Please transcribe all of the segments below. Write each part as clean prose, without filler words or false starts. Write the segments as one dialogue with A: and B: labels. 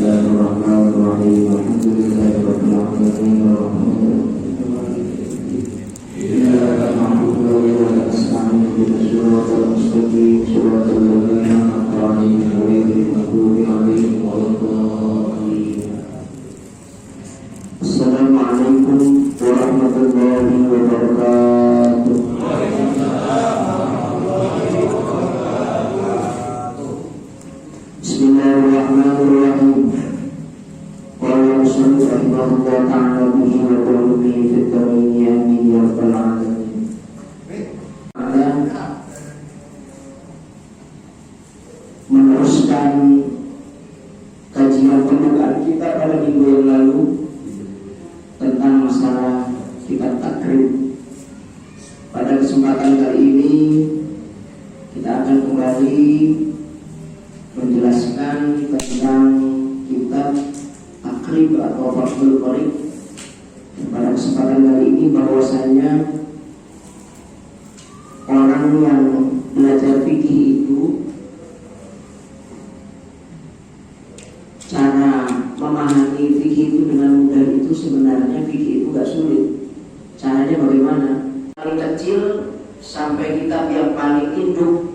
A: Bismillahirrahmanirrahim. Alhamdulillahirabbil alamin. Iyyaka na'budu wa iyyaka nasta'in. Ihdinas siratal mustaqim. Shiratal ladzina an'amta 'alaihim ghairil maghdubi 'alaihim waladdallin. Assalamualaikum warahmatullahi wabarakatuh. Bismillahirrahmanirrahim. Qala Rasulullah rahimahullah ta'ala bihi wa qawlubihi fid daraini amin ya rabbal alamin. Meneruskan kajian pembukaan kita pada minggu yang lalu tentang masalah kitab takrib. Pada kesempatan kali ini kita akan kembali menjelaskan tentang kitab takrib atau Fathul Qorib. Pada kesempatan kali ini bahwasanya orang yang belajar fikih itu cara memahami fikih itu dengan mudah itu sebenarnya fikih itu gak sulit. Caranya bagaimana? Paling kecil sampai kitab yang paling induk.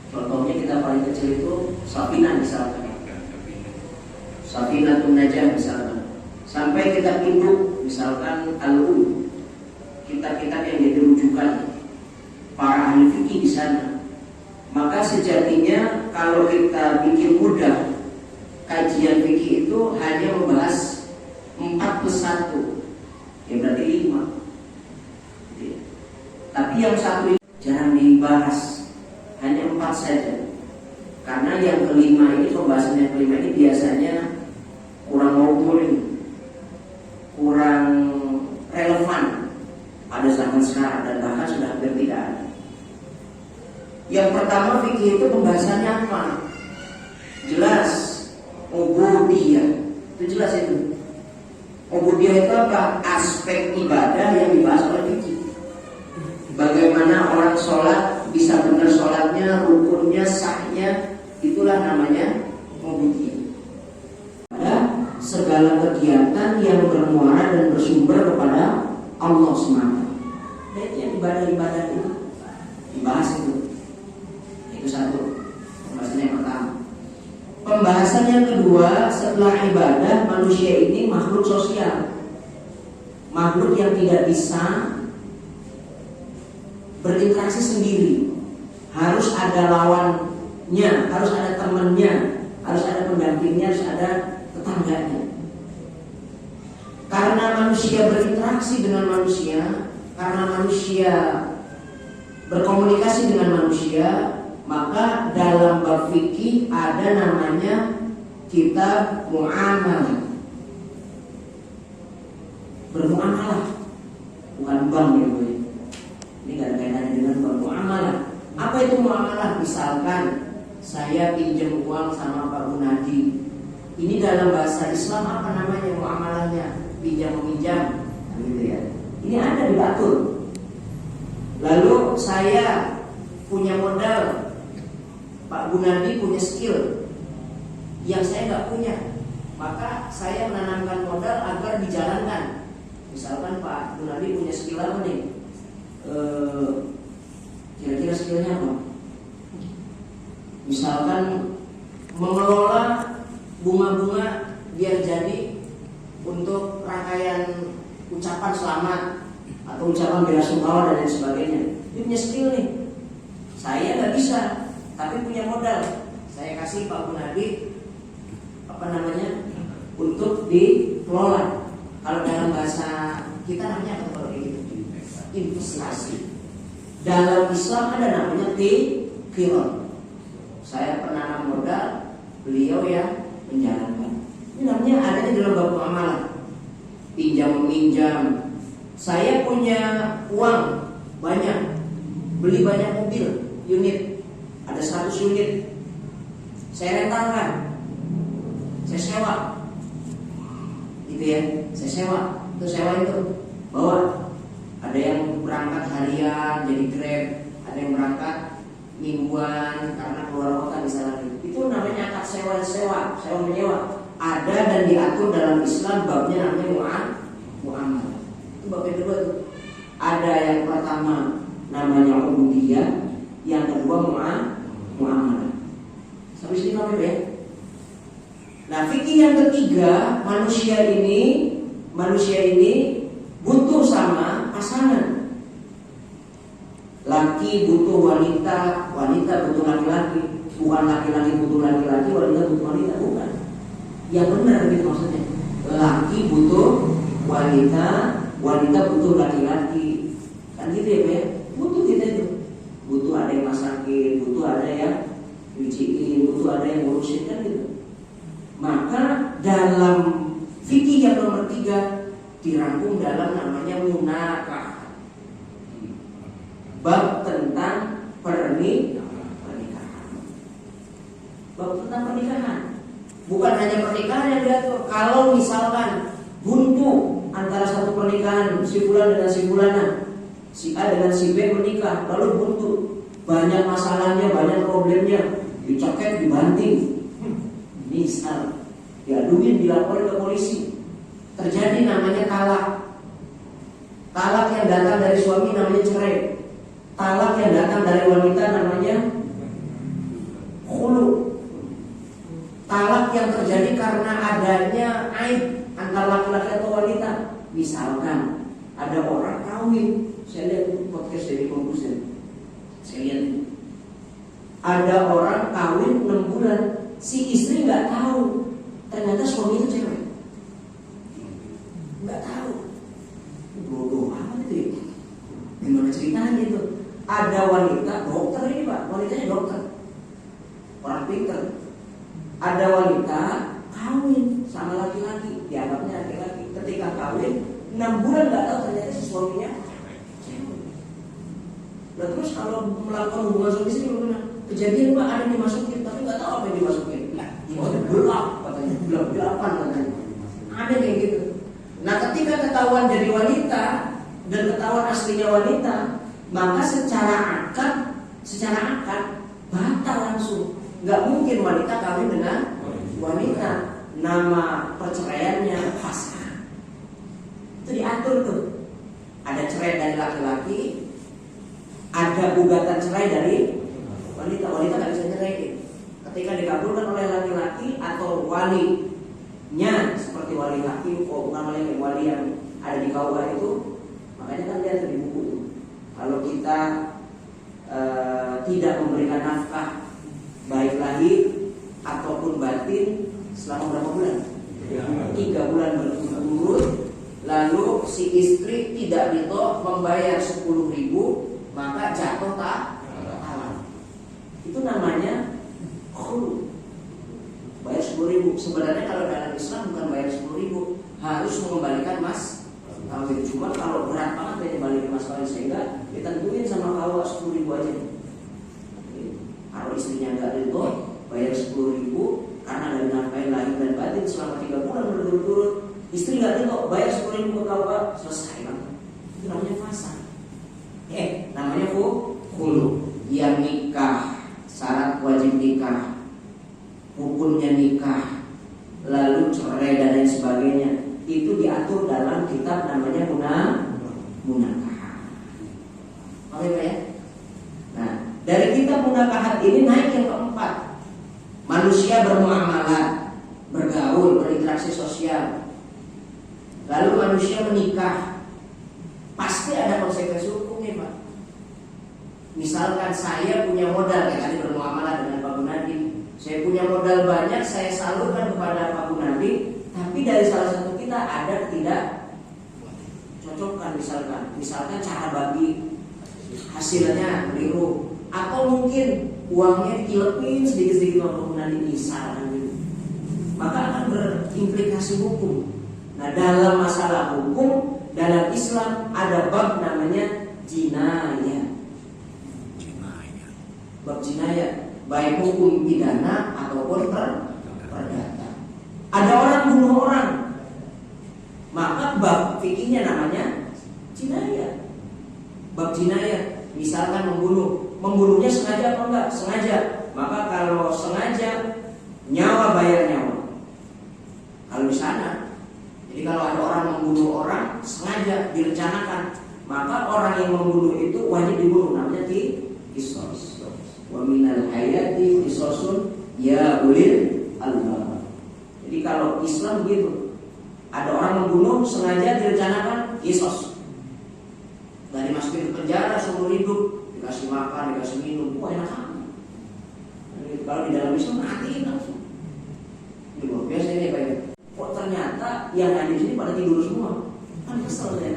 A: Contohnya kita paling kecil itu Safinah misalkan, Safinatun Najah misalkan, sampai kitab induk misalkan Al-Um, kitab-kitab yang jadi rujukan para ahli fikih di sana. Maka sejatinya kalau kita bikin mudah kajian fikih itu hanya membahas 4+1, ya berarti 5. Tapi yang satu itu jarang dibahas, hanya 4 saja. Karena yang kelima ini, pembahasan yang kelima ini biasanya kurang maudhu', kurang relevan pada zaman sekarang dan bahkan sudah hampir tidak ada. Yang pertama, fikih itu pembahasannya apa? Jelas, ubudiyah. Itu jelas itu. Ubudiyah itu apa? Aspek ibadah yang dibahas oleh fikih. Bagaimana orang sholat bisa benar sholatnya, rukunnya, sahnya, itulah namanya ubudiyah. Pada segala kegiatan yang bermuara dan bersumber kepada Allah SWT. Dan yang ibadah-ibadah itu dibahas itu. Itu satu, pembahasan yang pertama. Pembahasan yang kedua, setelah ibadah, manusia ini makhluk sosial, makhluk yang tidak bisa berinteraksi sendiri, harus ada lawannya, harus ada temannya, harus ada pendampingnya, harus ada tetangganya. Karena manusia berinteraksi dengan manusia, karena manusia berkomunikasi dengan manusia, maka dalam bab fikih ada namanya kitab muamalah. Bermuamalah, bukan bank ya Bu. Ini gak ada kaitannya dengan muamalah. Apa itu muamalah? Misalkan saya pinjam uang sama Pak Gunadi. Ini dalam bahasa Islam apa namanya muamalahnya? Pinjam meminjam, gitu ya. Ini ada diatur. Lalu saya punya modal, Pak Gunadi punya skill yang saya nggak punya, maka saya menanamkan modal agar dijalankan. Misalkan Pak Gunadi punya skill apa nih? Kira-kira skillnya apa? Misalkan mengelola bunga-bunga biar jadi untuk rangkaian ucapan selamat atau ucapan bela sungkawa dan lain sebagainya. Dia punya skill nih. Saya nggak bisa, tapi punya modal. Saya kasih Pak Gunadi untuk dikelola. Kalau dalam bahasa kita namanya apa kalau kayak gitu? Investasi. Dalam Islam ada namanya tiqiron. Saya penanam modal, beliau yang menjalankan. Ini namanya adanya dalam bab muamalah. Pinjam meminjam. Saya punya uang banyak, beli banyak mobil, unit, ada 100 unit. Saya rentalkan, saya sewa, gitu ya. Saya sewa, itu bawa. Ada yang berangkat harian jadi Grab, ada yang berangkat mingguan karena keluar kota misalnya. Itu namanya akad sewa menyewa. Ada ada dan diatur dalam Islam, babnya namanya muamalah. Itu bab yang kedua tuh. Ada yang pertama namanya ubudiyah, yang kedua muamalah. Sampai sini paham ya? Nah, fikih yang ketiga, manusia ini butuh sama pasangan. Laki butuh wanita, wanita butuh laki-laki. Bukan laki-laki butuh laki-laki, wanita butuh wanita, bukan. Yang benar begitu maksudnya. Laki butuh wanita, wanita butuh laki-laki. Kan gitu ya Pak ya? Butuh kita itu. Butuh ada yang masakin, butuh ada yang nyuciin, butuh ada yang ngurusin, kan gitu. Maka dalam fikih yang nomor 3 dirangkum dalam namanya munakah, bab tentang pernikahan. Bab tentang pernikahan. Bukan hanya pernikahan yang diatur. Kalau misalkan buntu antara satu pernikahan si fulan dengan si fulana, si A dengan si B menikah, lalu buntu, banyak masalahnya, banyak problemnya, dicekek, dibanting, misal diaduin, dilaporin ke polisi, terjadi namanya talak. Talak yang datang dari suami namanya cerai. Talak yang datang dari wanita namanya khulu. Talak yang terjadi karena adanya aib antara laki-laki atau wanita. Misalkan ada orang kawin, saya lihat podcast dari Kompusen, saya lihat ada orang kawin 6 bulan, si istri nggak tahu ternyata suami itu cewek, nggak tahu. Bodoh amat itu. Gimana ceritanya itu? Ada wanita dokter ini Pak, wanitanya dokter, orang pinter. Ada wanita kawin sama laki-laki, dianggapnya laki-laki. Ketika kawin 6 bulan nggak tahu ternyata si suaminya cewek. Nah terus kalau melakukan hubungan suami istri gimana? Kejadian Pak, ada yang dimasukin tapi nggak tahu apa yang dimasukin. Oh gelap katanya, gelap-gelapan katanya. Ada kayak gitu. Nah ketika ketahuan jadi wanita dan ketahuan aslinya wanita, maka secara akad batal langsung. Nggak mungkin wanita kawin dengan wanita. Nama perceraiannya fasakh. Itu diatur tuh. Ada cerai dari laki-laki, ada gugatan cerai dari wanita. Wanita nggak bisa cerai. Ketika dikabulkan oleh laki-laki atau walinya, seperti wali hakim, bukan wali yang ada di KUA itu, makanya kan dia ada di buku itu. Kalau kita tidak memberikan nafkah baik lahir ataupun batin selama berapa bulan? 3 bulan berturut-turut. Lalu si istri tidak ridho membayar 10.000, maka jatuh talak. Itu namanya khulu. Bayar 10.000. Sebenarnya kalau dalam Islam bukan bayar 10.000, harus mengembalikan mas kawin. Cuma kalau berat banget dia balikin mas kawin, sehingga ditentuin sama KUA 10.000 aja. Kalau istrinya nggak ridho, bayar 10.000 karena dari nafkah lahir dan batin selama 3 bulan berturut-turut. Istri nggak ridho, bayar 10.000 ke KUA, selesai kan? Itu namanya fasakh. Namanya khulu. Yang nikah, syarat wajib nikah, hukumnya nikah, lalu cerai dan lain sebagainya, itu diatur dalam kitab namanya munakah. Oke Pak ya? Nah, dari kitab munakahat ini naik yang keempat. Manusia bermuamalah, bergaul, berinteraksi sosial. Lalu manusia menikah. Pasti ada konsekuensi hukumnya Pak. Misalkan saya punya modal, kayak tadi bermuamalah dengan Pak Gunadi. Saya punya modal banyak, saya salurkan kepada Pak Gunadi, tapi dari salah satu kita ada tidak cocokkan, misalkan cara bagi hasilnya keliru, atau mungkin uangnya dikilepin sedikit-sedikit Pak Gunadi, misalkan gitu. Maka akan berimplikasi hukum. Nah dalam masalah hukum, dalam Islam ada bab namanya jinayah. Bab jinayah, baik hukum pidana ataupun perdata. Ada orang bunuh orang, maka bab fikihnya namanya jinayah. Bab jinayah, misalkan membunuhnya sengaja apa enggak? Sengaja. Maka kalau sengaja, nyawa bayar nyawa. orang yang membunuh itu wajib dibunuh, namanya qisas. Wa minal hayati qisasun ya ulil albab. Jadi kalau Islam begitu, ada orang membunuh sengaja direncanakan qisas. Dari masukin ke penjara seumur hidup, dikasih makan, dikasih minum, wah enak aja. Kalau di dalam Islam mati langsung. Ini luar biasa ini Pak ya. Kok ternyata yang ada di sini pada tidur semua. Kan kesel ya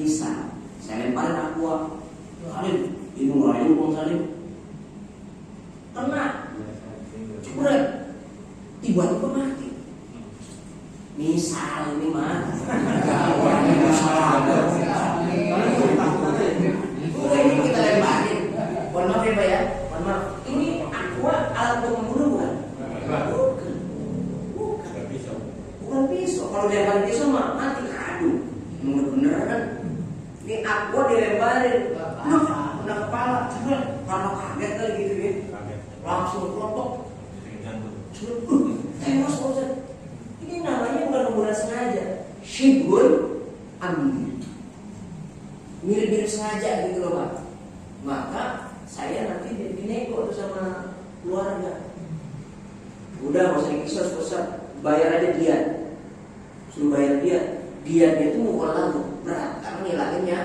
A: bisa. Saya lemparin aqua. Salim, ini merayu Bang Salim. Kena. Cepet. Tiba-tiba mati. Misal ini mah. Ini kita lemparin. Mohon maaf ya Pak ya. Mohon maaf. Ini aqua alat untuk membunuh bukan? Bukan pisau. Kalau lemparin pisau mah mati kadu. Bener-bener kan? Ini aqua dilemparin. Kena kepala. Karena kaget kali gitu ya. Langsung kelompok. Tewas Ustaz. Ini namanya bukan pembunuhan sengaja. Syibul amil. Mirip-mirip sengaja gitu loh Pak. Maka saya nanti dinego tuh sama keluarga. Udah gak usah dikisah Ustaz, bayar aja dia. Suruh bayar dia. Dia itu mukul lagu berat karena ngilanginnya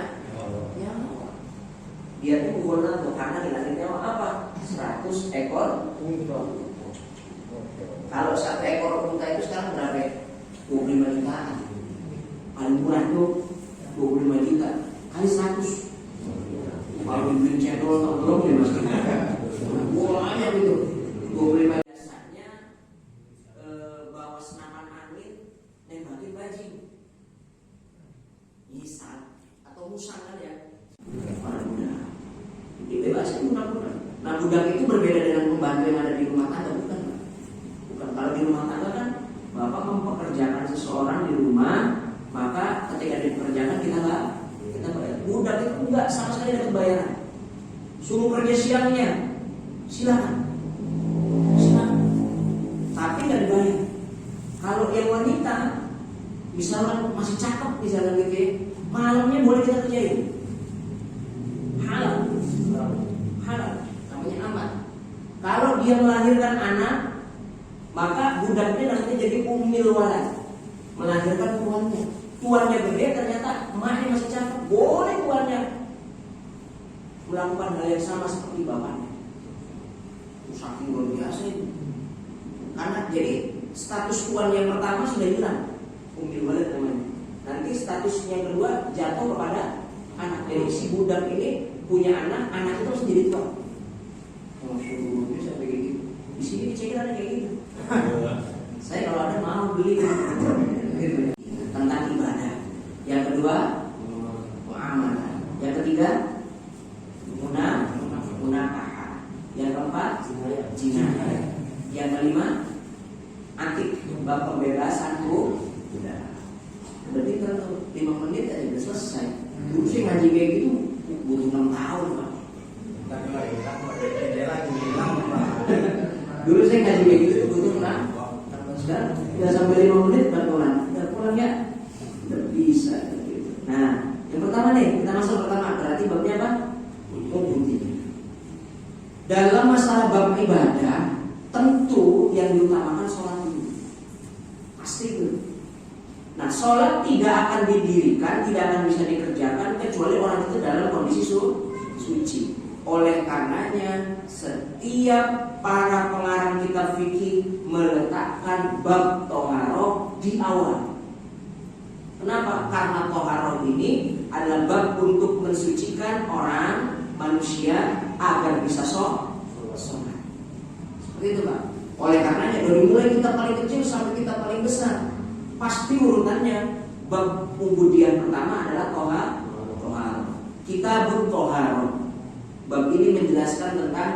A: nyawa. Dia itu mukul lagu karena ngilangin nyawa apa? 100 ekor unta. Kalau 1 ekor unta itu sekarang berapa? 25 jutaan. Paling murah tuh 25 juta kali 100. Kalau beli cendol belum ya Mas. Bolanya gitu. 25 biasanya bawa senapan angin nembakin bajing. Misal atau musang kan ya. Para budak. Dibebasin budak-budak. Nah budak itu berbeda dengan pembantu yang ada di rumah tangga bukan? Bukan. Kalau di rumah tangga kan Bapak mempekerjakan seseorang di rumah, maka ketika dipekerjakan kita bayar. Budak itu enggak sama sekali dapat bayaran. Suruh kerja siangnya, silakan. Tapi nggak dibayar. Kalau yang wanita, misalnya masih cakep, misalnya gitu, malamnya boleh kita kerjain. Halal, namanya aman. Kalau dia melahirkan anak, maka budaknya nanti jadi umil walad, melahirkan tuannya. Tuannya gede, ternyata emaknya masih cakep, boleh tuannya melakukan hal yang sama seperti bapaknya. Saking luar biasa itu. Karena jadi status tuan yang pertama sudah hilang, umil walad namanya. Nanti status yang kedua jatuh kepada anak. Jadi si budak ini punya anak, anak itu harus jadi tuan. Masyaallah, bisa kayak gitu. Di sini dicekir ada kayak gitu. Saya kalau ada mau beli gitu. Tentang ibadah. Yang kedua muamalah. Yang ketiga munakah. Yang keempat jinayah. Yang kelima antik, bab pembebasan budak. Berarti kalau 5 menit aja udah selesai. Dulu sih ngaji kayak gitu butuh 6 tahun Pak. Dulu saya ngaji kayak gitu butuh 6 tahun. Sekarang udah sampai 5 menit baru pulang. Udah pulang ya? Udah bisa gitu. Nah, yang pertama nih, kita masuk pertama. Berarti babnya apa? Ubudiyah. Dalam masalah bab ibadah, tentu yang diutamakan sholat dulu. Pasti itu. Nah, sholat tidak akan didirikan, tidak akan bisa dikerjakan kecuali orang itu dalam kondisi suci. Oleh karenanya, setiap para pengarang kitab fikih meletakkan bab toharoh di awal. Kenapa? Karena toharoh ini adalah bab untuk mensucikan orang manusia agar bisa sholat. Seperti itu Pak. Oleh karenanya dari mulai kita paling kecil sampai kita paling besar, pasti urutannya bab ubudiyah pertama adalah toharoh. Kitabut toharoh. Bab ini menjelaskan tentang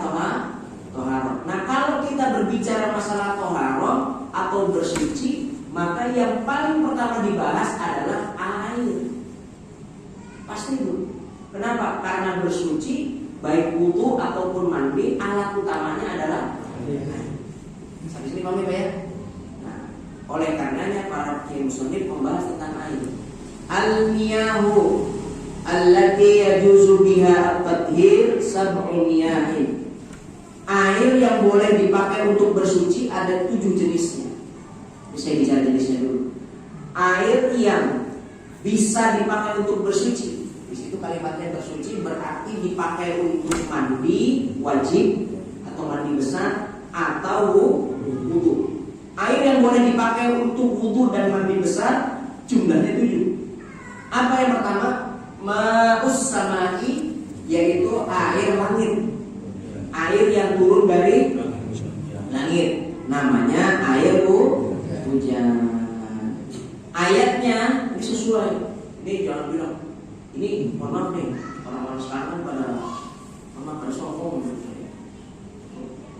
A: toharoh. Nah kalau kita berbicara masalah toharoh atau bersuci, maka yang paling pertama dibahas adalah air. Pasti itu. Kenapa? Karena bersuci, baik wudu ataupun mandi, alat utamanya adalah air. Sampai sini paham ya? Nah, oleh karenanya para muslim membahas tentang air. Al-miyahu allati yajuzu biha at-tathhir sab'u miyahin. Air yang boleh dipakai untuk bersuci ada 7 jenisnya. Bisa bicara jenisnya dulu. Air yang bisa dipakai untuk bersuci. Di situ kalimatnya bersuci berarti dipakai untuk mandi wajib atau mandi besar atau wudu. Air yang boleh dipakai untuk wudu dan mandi besar jumlahnya 7. Apa yang pertama? Ma'us samai, yaitu air langit. Air yang turun dari langit, namanya air hujan. Ayatnya ini sesuai. Ini jangan bilang ini, mohon maaf nih, orang-orang sekarang pada sombong menurut saya.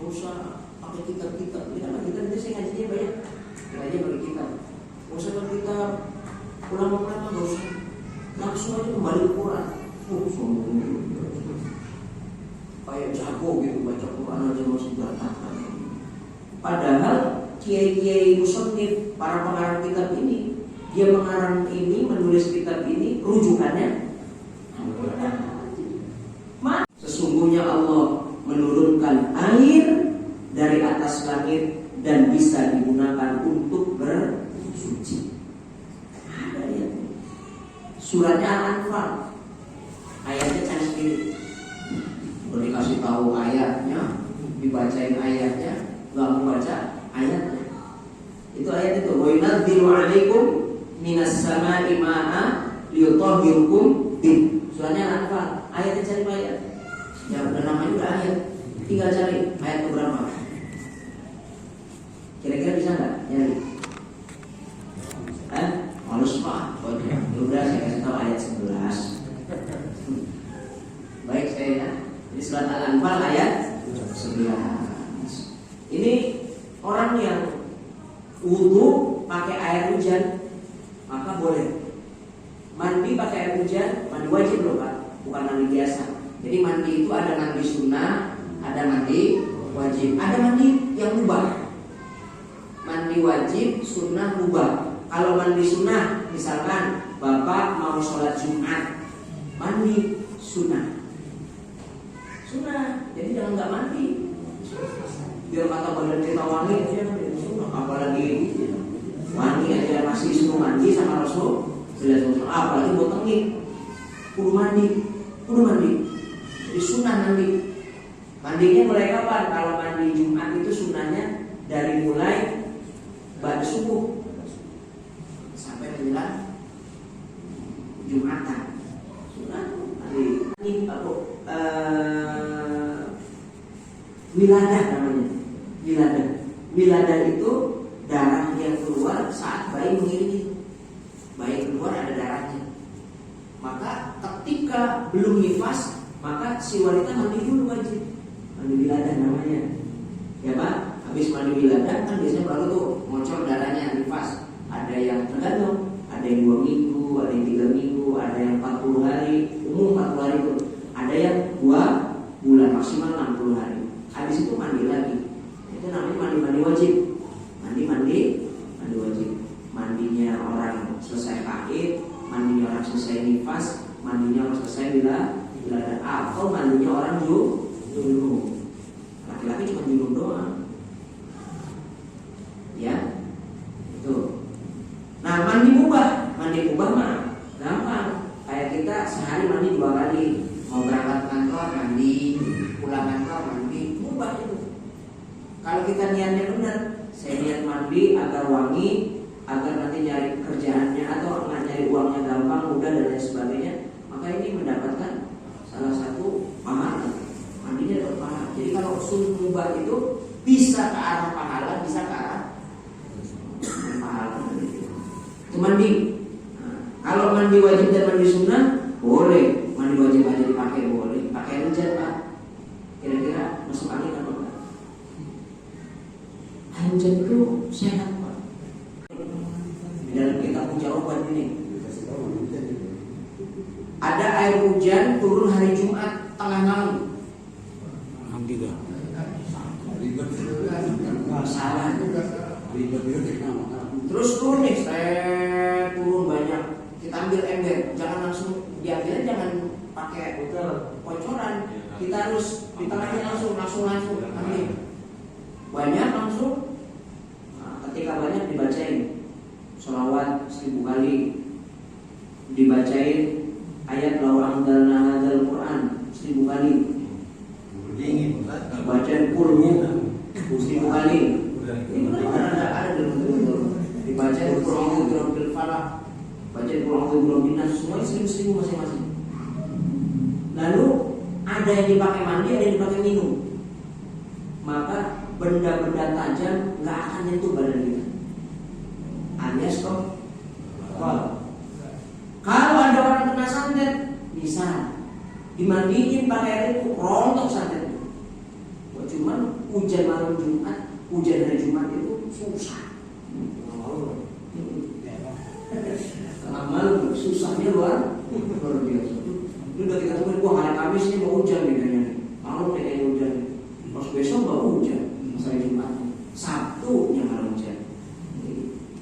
A: Gak usah pakai kitab-kitab. Kita saya ngajinya banyak. Kita aja pakai kitab. Gak usah pakai kitab. Ulama-ulama gak usah. Langsung aja kembali ke Quran. Sombong. Kayak jago gitu baca Quran aja masih berantakan. Padahal kiai-kiai musannif, para pengarang kitab ini, dia mengarang ini, menulis kitab ini, rujukannya sesungguhnya Allah menurunkan air dari atas langit dan bisa digunakan untuk bersuci. Ada ya. Suratnya Al-Anfal, ayatnya cari sendiri. Boleh dikasih tahu ayatnya, dibacain ayatnya, nggak mau baca ayatnya. Itu ayat itu. Wa yunazzilu 'alaikum minas sama'i ma'a liyutahhirukum bih. Suratnya Al-Anfal, ayatnya cari ayat. Ya udah namanya udah ayat. Tinggal cari ayat berapa. Kira-kira bisa nggak nyari? Halus pak. Udah saya kasih tahu ayat 11. Baik saya ya. Ini surat Al-Anfal ayat 11. Ini orang yang wudu pakai air hujan, maka boleh. Mandi pakai air hujan, mandi wajib loh pak, bukan mandi biasa. Jadi mandi itu ada mandi sunnah, ada mandi wajib, ada mandi yang mubah. Mandi wajib, sunnah, mubah. Kalau mandi sunnah, misalkan bapak mau sholat Jumat, mandi sunnah. Sunnah, jadi jangan nggak mandi. Biar kata badan kita wangi aja, apalagi wangi aja masih suruh mandi sama Rasul. Apalagi buat tengik, kudu mandi. Jadi sunnah mandi. Mandinya mulai kapan? Kalau mandi Jumat itu sunnahnya dari mulai ba'da subuh sampai menjelang Jumatan. Sunnah mandi. Ini apa? Wiladah namanya. Wiladah itu darah yang keluar saat bayi mengiringi. Bayi keluar ada darahnya. Maka ketika belum nifas, maka si wanita mandi dulu wajib. Mandi wiladah namanya. Ya Pak, habis mandi wiladah kan biasanya baru tuh ngocor darahnya nifas. Ada yang tergantung, ada yang 2 minggu, ada yang 3 minggu, ada yang 40 hari, umum 40 hari itu. Ada yang 2 bulan, maksimal 60 hari. Habis itu mandi lagi. Itu namanya mandi wajib. Mandi wajib. Mandinya orang selesai haid, mandinya orang selesai nifas, mandinya orang selesai wiladah, atau mandinya orang junub. Laki-laki cuma junub doang. Ya, itu. Nah, mandi mubah mah gampang. Kayak kita sehari mandi 2 kali. Mau berangkat kantor mandi, pulang kantor mandi, mubah itu. Kalau kita niatnya benar, saya niat mandi agar wangi, agar nanti nyari kerjaannya atau nggak nyari uangnya gampang, mudah dan lain sebagainya, maka ini mendapatkan salah satu pahala. Mandinya dapat pahala. Jadi kalau usul mubah itu bisa ke arah pahala, bisa ke arah pahala. Itu mandi. Nah, kalau mandi wajib dan mandi sunnah boleh. Mandi wajib aja dipakai boleh. Pakai hujan pak. Kira-kira masuk angin apa enggak? Hujan itu sehat pak. Di dalam kitab jawaban ini ada air hujan turun hari Jumat tengah malam.
B: Alhamdulillah.
A: Salah. Terus turun nih, turun banyak. kita ambil ember, jangan langsung diambil, jangan pakai kocoran. Kita harus di tengahnya langsung ambil. Banyak langsung. Nah, ketika banyak dibacain sholawat 1000 kali, dibacain ayat law anzalna hadzal Quran 1000 kali, bacain qul 1000 kali. Ini benar ada dalam dibacain qul a'udzu birabbil falaq, bacain qul a'udzu birabbin nas, semua 1000 masing-masing. Lalu ada yang dipakai mandi, ada yang dipakai minum. Maka benda-benda tajam nggak akan nyentuh badan kita. Alias kok. Kalau ada orang kena santet, bisa dimandiin pakai air itu, rontok santet. Cuman hujan malam Jumat, hujan hari Jumat itu susah. Tengah malam susahnya luar biasa. Itu udah kita tunggu, wah hari Kamis ini mau hujan nih kayaknya. Malam nih kayaknya hujan. Pas besok baru hujan. Hari Jumat, Sabtu yang malam hujan.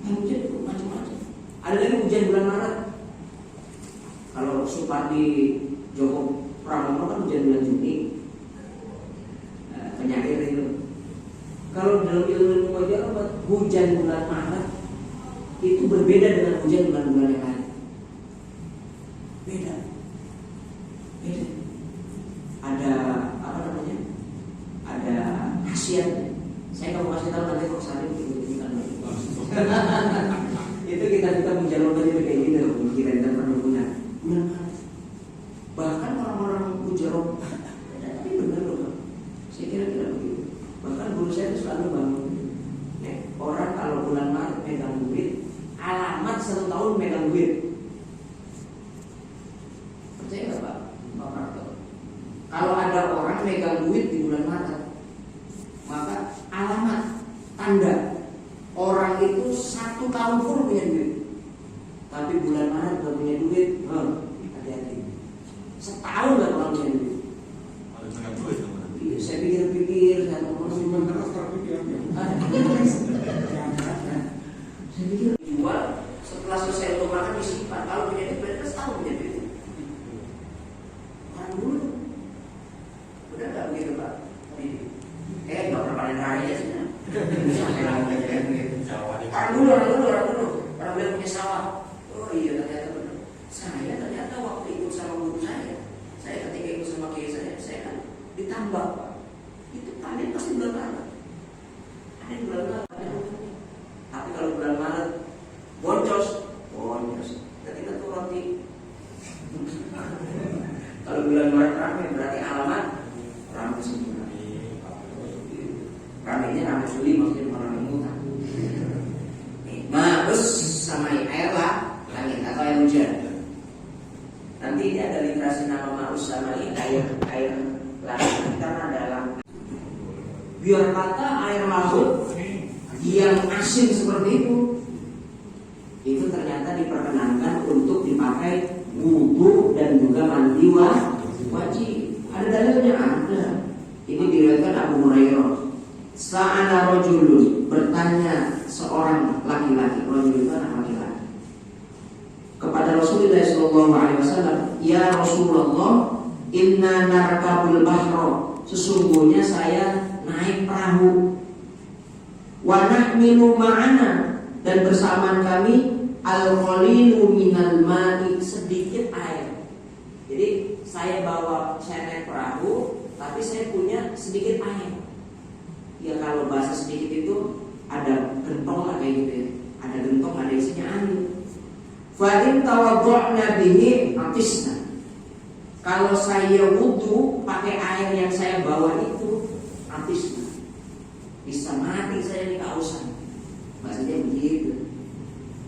A: Hujan itu macam-macam. Ada lagi hujan bulan Maret. Kalau Supardi Joko Pramono kan hujan bulan Juni. Penyakit itu. Kalau dalam ilmu aja hujan bulan Maret itu berbeda dengan hujan bulan-bulan yang lain. Beda. Ada apa namanya? Ada khasiat. Saya nggak mau kasih tahu nanti kok saling ikut-ikutan. Itu kita menjalur aja kayak gitu. Kita pernah punya bulan Maret. Bahkan orang-orang mujarab, tapi benar loh. Saya kira begitu. Bahkan guru saya itu selalu bangun. Orang kalau bulan Maret megang duit, alamat 1 tahun megang duit. Percaya nggak Pak? Kalau ada orang megang duit di bulan Maret, maka alamat tanda orang itu 1 tahun pun punya duit. Tapi bulan Maret gak punya duit, hati-hati. Setahun gak orang punya duit. Iya, saya pikir-pikir, saya ngomong saya pikir jual setelah selesai untuk makan disimpan. Kalau punya duit berarti setahun punya duit. Orang dulu udah nggak begitu Pak. Nggak pernah panen raya sih. Orang dulu orang bilang punya sawah. Oh iya ternyata benar. Saya ternyata waktu ikut sama guru saya ketika ikut sama kiai saya kan ditambah Pak. Itu panen pasti bulan Maret. Panen bulan Maret. Tapi kalau bulan Maret boncos. Ketika tuh roti. Kalau bulan Maret ramai berarti alamat ramai semua. Ramainya ramai suli maksudnya ramai mutan. Nah terus sama air lah, langit atau air hujan. Nanti ini ada literasi nama ma'us sama air langit karena dalam biar kata air laut yang asin seperti itu ternyata diperkenankan untuk dipakai wudu dan juga mandi wajib. Ada dalilnya ada. Ini diriwayatkan Abu Hurairah. Sa'ala rajulun, bertanya seorang laki-laki, rajul itu anak laki-laki, kepada Rasulullah SAW, ya Rasulullah, inna narkabul bahra, sesungguhnya saya naik perahu, wa nahmilu ma'ana, dan bersamaan kami al-qalilu minal ma'i, sedikit air. Jadi saya naik perahu, tapi saya punya sedikit air. Ya kalau bahasa sedikit itu ada gentong lah kayak gitu ya. Ada gentong, ada isinya angin. Fa in tawaddu'na bihi atisna. Kalau saya wudu pakai air yang saya bawa itu atisna. Bisa mati saya ini kehausan. Bahasanya begitu.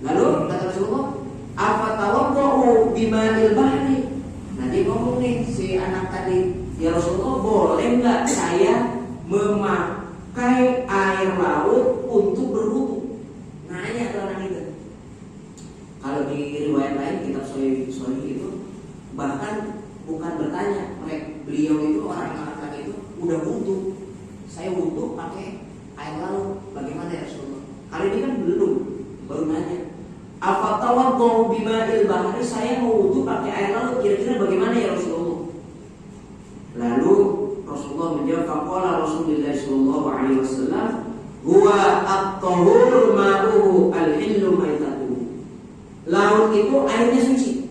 A: Lalu kata Rasulullah, apa tawaddu'u bima'il bahri? Nanti ngomong nih si anak tadi, ya Rasulullah boleh enggak saya memakai air laut untuk berwudu? Nanya ke orang itu. Kalau di riwayat lain kitab Sahih itu bahkan bukan bertanya, beliau itu orang laki-laki itu udah wudu. Saya wudu pakai air laut, bagaimana ya Rasulullah? Kali ini kan belum, baru nanya. Apa tawaddu Atawaddau bima'il bahri, saya mau wudu pakai air laut, kira-kira bagaimana ya Rasulullah? Lalu Rasulullah menjawab, faqala Rasulullah sallallahu alaihi wasallam, huwa at-tahur ma'uhu al-hillu maitatuhu. Laut itu airnya suci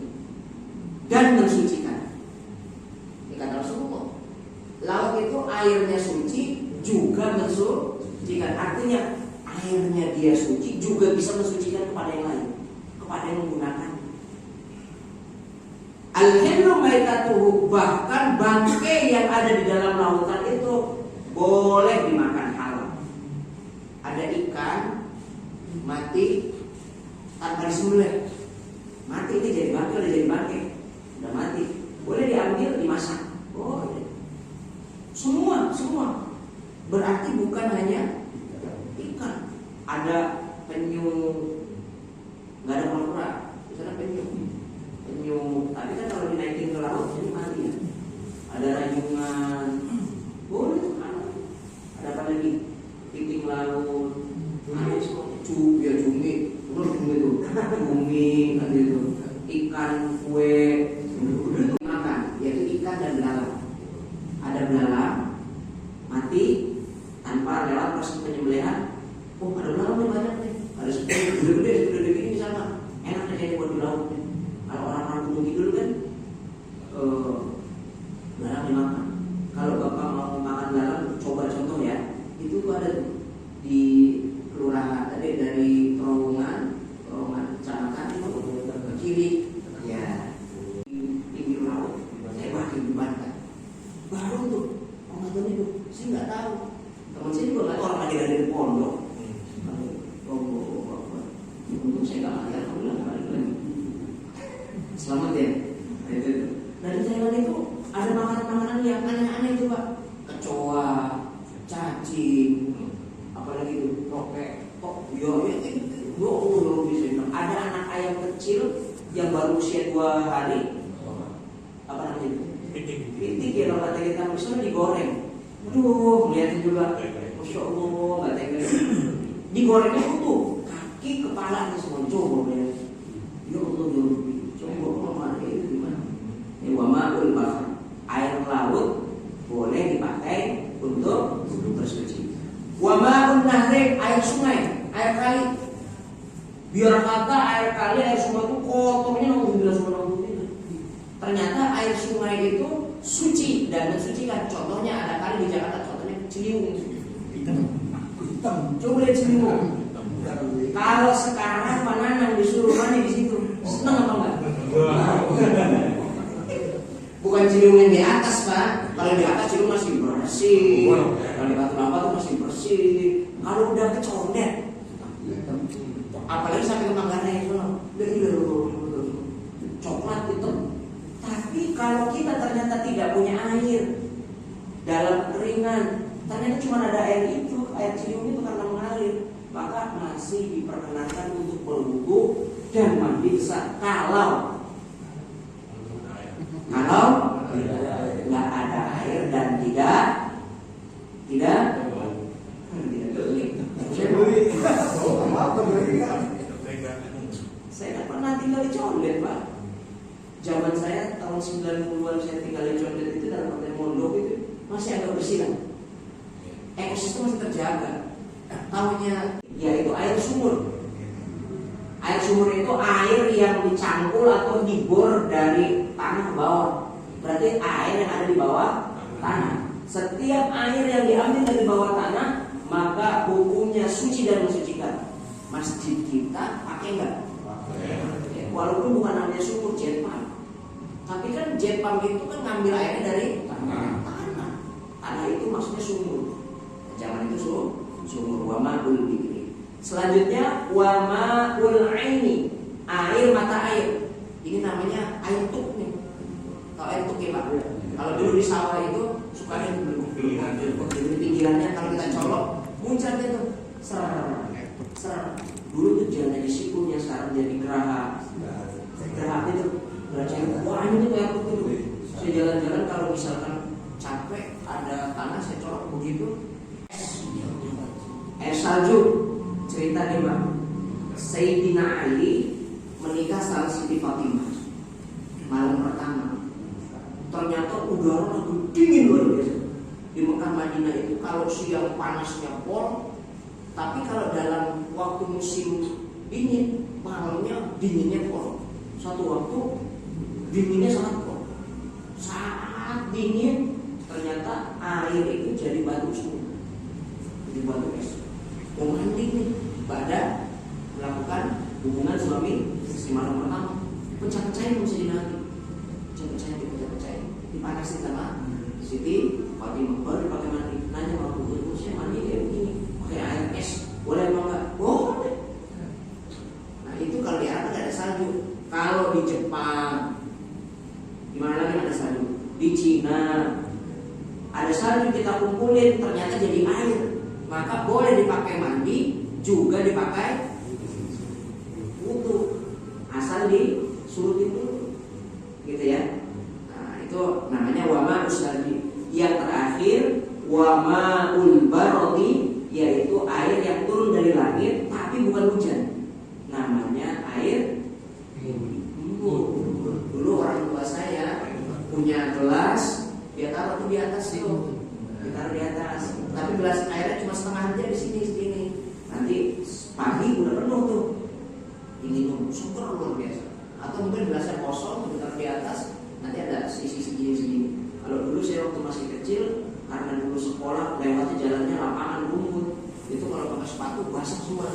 A: dan mensucikan. Ini kata Rasulullah. Laut itu airnya suci juga mensucikan. Artinya airnya dia suci juga bisa mensucikan kepada yang lain, kepada yang menggunakan. Al-hillu maitatuhu, bahkan bangkai yang ada di dalam lautan itu boleh dimakan halal. Ada ikan mati tanpa disembelih, mati itu jadi bangkai, udah jadi bangkai, udah mati, boleh diambil dimasak, boleh. Semua berarti bukan hanya ikan. Ada penyu, nggak ada kura-kura, misalnya penyu, tapi kan kalau dinaikin ke laut jadi mati ya. Ada rayungan, boleh tuh kan. Ada apa lagi? Piting laut, ada cumi, kan itu, ikan kue, makan, yaitu ikan dan belalang. Ada belalang mati tanpa lewat proses penyembelihan. Oh, ada belalang banyak nih, ada gede-gede gini di sana, enak kayaknya buat di laut nih. Kalau orang-orang gunung kidul kan belalang dimakan. Kalau bapak mau makan belalang, coba contoh ya. Itu tuh ada di kelurahan tadi dari terowongan kecamatan itu ke kiri ya, di pinggir laut. Saya makin di pantai. Baru tuh Ramadan itu, saya nggak tahu. Teman saya juga nggak tahu, orang lagi dari pondok. Untung saya nggak mati, alhamdulillah balik lagi. Selamat ya. Nah di Thailand itu ada makanan-makanan yang aneh-aneh itu Pak. Kecoa, cacing, apalagi itu rokek. Oh ya bisa. Ada anak ayam kecil yang baru usia 2 hari. Apa namanya itu? Pitik ya kalau kata kita, misalnya digoreng. Aduh, ngeliatin juga. Masya Allah, nggak tega. Digorengnya utuh, kaki, kepala ini semua coba ya. Ya Allah, ya Rabbi. Coba mana itu gimana? Ini wama'ul bahr, air laut boleh dipakai untuk bersuci. Wama'un nahri, air sungai, air kali. Biar kata air kali, air sungai itu kotornya nongol semua. Ternyata air sungai itu suci dan mensucikan. Contohnya ada kali di Jakarta, contohnya Ciliwung. Hitam. Coba lihat Ciliwung. Kalau sekarang Pananang disuruh mandi di situ, seneng apa enggak? Bukan Ciliwung yang di atas Pak. Kalau di atas Ciliwung masih bersih. Kalau di Batu Lapa tuh masih bersih. Kalau udah kecondet, apalagi sampai ke Manggarai itu, coklat itu. Tapi kalau kita ternyata tidak punya air dalam keringan, ternyata cuma ada air itu, air Ciliwung itu karena mengalir, maka masih diperkenankan untuk berwudu dan mandi besar. Kalau nggak ada air dan tidak saya nggak pernah tinggal di Condet Pak. Zaman saya tahun 90-an saya tinggal di Condet itu dalam hotel Mondok itu masih agak bersih kan. Ekosistem masih terjaga. Tahunya yaitu air sumur. Air sumur itu air yang dicangkul atau dibor dari tanah ke bawah. Berarti air yang ada di bawah tanah. Setiap air yang diambil dari bawah tanah maka hukumnya suci dan mensucikan. Masjid kita pakai nggak? Walaupun bukan namanya sumur, jet pump. Tapi kan jet pump itu kan ngambil airnya dari tanah. Tanah itu maksudnya sumur. Jangan itu sumur. Wama'ul bikri. Selanjutnya wama'ul aini, air mata air. Ini namanya air tuk nih. Tahu air tuk ya Pak? Kalau dulu di sawah itu suka ada di pinggirannya, kalau kita colok muncul itu ser. Dulu tuh jalan di sikulnya, sekarang jadi geraha itu geraha. Wah ini tuh air tuk itu. Saya jalan-jalan kalau misalkan capek ada tanah saya colok begitu. Air salju. Cerita nih Pak, Sayyidina Ali menikah sama Siti Fatimah. Malam pertama, ternyata udara lagi dingin luar biasa. Di Mekah Madinah itu kalau siang panasnya pol, tapi kalau dalam waktu musim dingin, malamnya dinginnya pol. Satu waktu dinginnya sangat pol. Saat dingin, ternyata air itu jadi batu semua, jadi batu es. Mandi nih, pada melakukan hubungan suami istri malam pertama, pecah-pecahin bisa dinanti, pecah-pecahin, dipanasin sama Siti Fatimah, baru dipakai mandi. Nanya sama guru, saya mandi kayak begini, pakai air es, boleh apa enggak? Boleh. Nah itu kalau di Arab nggak ada salju. Kalau di Jepang, di mana lagi ada salju? Di Cina ada salju, kita kumpulin, ternyata jadi air, maka boleh dipakai mandi, juga dipakai wudu, asal disurutin dulu, gitu ya. Nah itu namanya wama usalji. Yang terakhir wamaul barodi, yaitu air yang turun dari langit tapi bukan hujan, namanya air embun. Dulu orang tua saya punya gelas, dia taruh tuh di atas tuh, ditaruh di atas, tapi gelas airnya cuma setengah aja di sini. Nanti pagi udah penuh tuh, ingin super luar biasa. Atau mungkin gelasnya kosong, ditaruh di atas, nanti ada sisi segini. Kalau dulu saya waktu masih kecil, karena dulu sekolah lewatnya jalannya lapangan rumput, itu kalau pakai sepatu basah semua.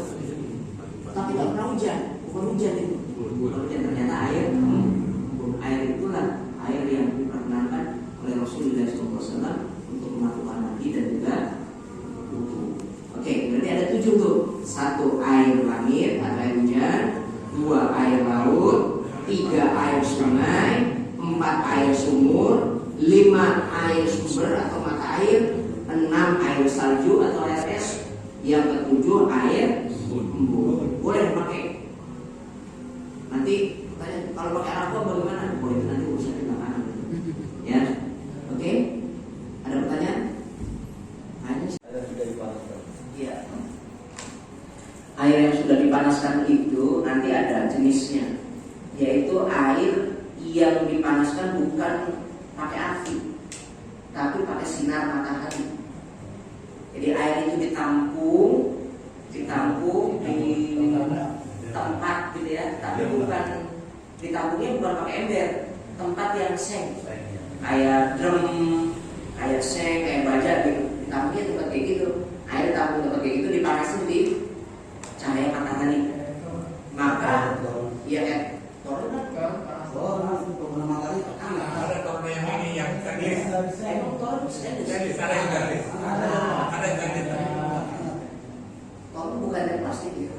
A: Tapi nggak pernah hujan, bukan hujan itu. Bukan hujan, ternyata air. Air itulah air yang diperkenalkan oleh Rasulullah SAW untuk melakukan mandi dan juga wudu. Oke, berarti ada 7 tuh. 1 air langit atau air hujan, 2 air laut, 3 air sungai, 4 air sumur, 5 air sumber atau mata air, 6 air salju atau air es, yang ke-7 air embun. Boleh dipakai. Nanti tanya, kalau pakai aqua bagaimana? Oh itu nanti urusannya belakangan. Ya, oke. Ada pertanyaan? Air sudah dipanaskan. Iya. Air yang sudah dipanaskan itu nanti ada jenisnya, yaitu air yang dipanaskan bukan pakai api, tapi pakai sinar matahari. Jadi air itu ditampung di tempat gitu ya, tapi bukan ditampungnya bukan pakai ember, tempat yang seng, kayak drum, kayak seng, kayak baja gitu. Ditampungnya tempat kayak gitu, air ditampung tempat kayak gitu, dipanasin di cahaya matahari. Maka ya toren matahari.
C: Ada toren yang ini yang tadi.
A: Emang toren
C: Jadi ada yang
A: toren bukan dari plastik ya.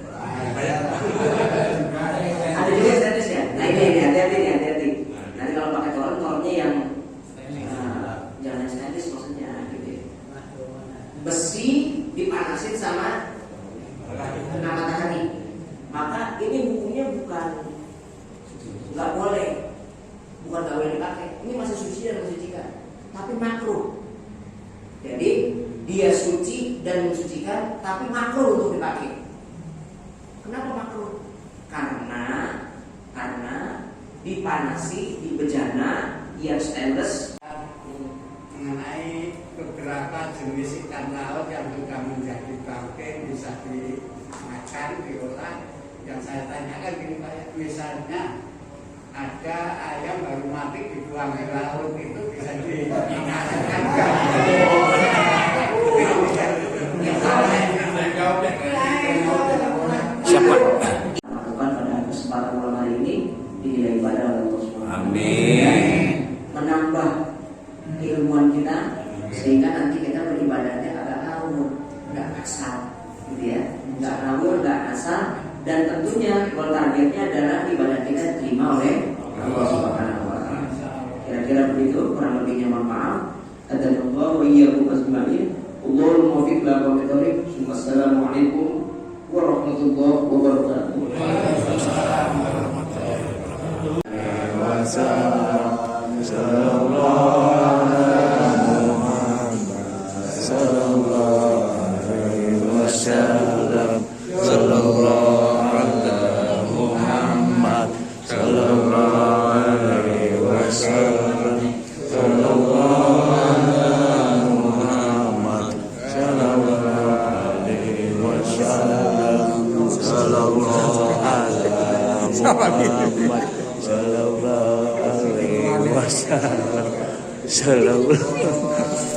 C: banyak.
A: Ada juga status ya. Nah ini hati-hati. Nanti kalau pakai torennya yang jangan yang status maksudnya gitu ya. Besi dipanasin sama matahari. Maka ini bukunya bukan nggak boleh dipakai. Ini masih suci dan mensucikan, tapi makruh. Jadi dia suci dan mensucikan, tapi makruh untuk dipakai. Kenapa makruh? Karena dipanasi di bejana yang stainless.
C: Mengenai beberapa jenis ikan laut yang sudah menjadi bangkai bisa dimakan, diolah. Yang saya tanyakan gini Pak, misalnya ada ayam baru mati dibuang ke laut, itu bisa diingatkan nggak?
B: Siapa?
A: Lakukan pada kesempatan malam hari ini dinilai ibadah oleh Allah Subhanahu wa Ta'ala.
B: Amin.
A: Menambah keilmuan kita sehingga nanti kita beribadahnya agak ngawur, nggak asal, gitu ya, nggak ngawur, nggak asal. Dan tentunya goal targetnya adalah ibadah kita diterima oleh Allah Subhanahu wa Ta'ala. Kira-kira begitu, kurang lebihnya mohon maaf. Adanallahu wa iyyakum ajma'in. Allahumma muwaffiq ila aqwamit thoriq. Wassalamualaikum warahmatullahi wabarakatuh.
B: Waalaikumsalam warahmatullahi wabarakatuh.
D: Muhammad sallallahu alaihi wasallam. Sallallahu